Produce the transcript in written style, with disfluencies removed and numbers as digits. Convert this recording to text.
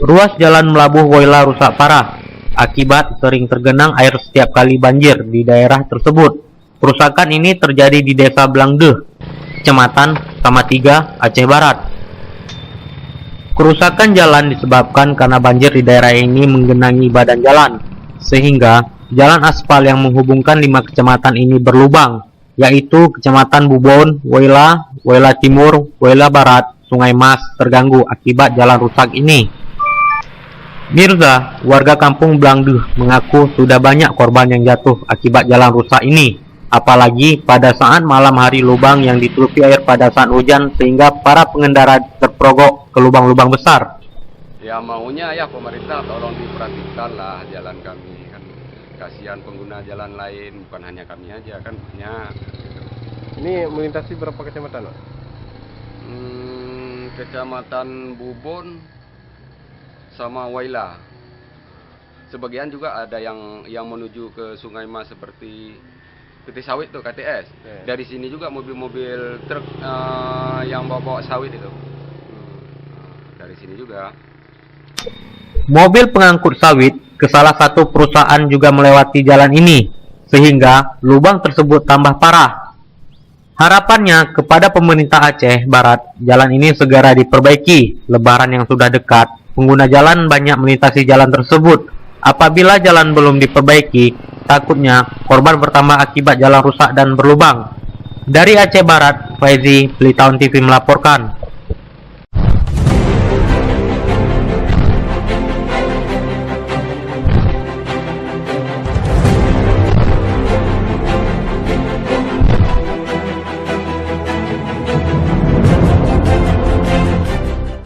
Ruas jalan Melabuh Woyla rusak parah akibat sering tergenang air setiap kali banjir di daerah tersebut. Kerusakan ini terjadi di Desa Blangdeh, Kecamatan Samatiga, Aceh Barat. Kerusakan jalan disebabkan karena banjir di daerah ini menggenangi badan jalan, sehingga jalan aspal yang menghubungkan 5 kecamatan ini berlubang, yaitu Kecamatan Bubon, Woyla, Woyla Timur, Woyla Barat, Sungai Mas terganggu akibat jalan rusak ini. Mirza, warga kampung Blangdeh, mengaku sudah banyak korban yang jatuh akibat jalan rusak ini, apalagi pada saat malam hari lubang yang ditutupi air pada saat hujan sehingga para pengendara terperogok ke lubang-lubang besar. Ya maunya ya pemerintah tolong diperhatikan lah jalan kami, kan kasihan pengguna jalan lain, bukan hanya kami aja kan banyak. Ini melintasi berapa kecamatan, Pak? Kecamatan Bubon sama Woyla. Sebagian juga ada yang menuju ke Sungai Mas seperti PT Sawit tuh, KTS. Dari sini juga mobil-mobil truk yang bawa sawit itu. Dari sini juga. Mobil pengangkut sawit ke salah satu perusahaan juga melewati jalan ini, sehingga lubang tersebut tambah parah. Harapannya kepada pemerintah Aceh Barat, jalan ini segera diperbaiki. Lebaran yang sudah dekat, pengguna jalan banyak melintasi jalan tersebut. Apabila jalan belum diperbaiki, takutnya korban bertambah akibat jalan rusak dan berlubang. Dari Aceh Barat, Faizi, Pelitaun TV melaporkan.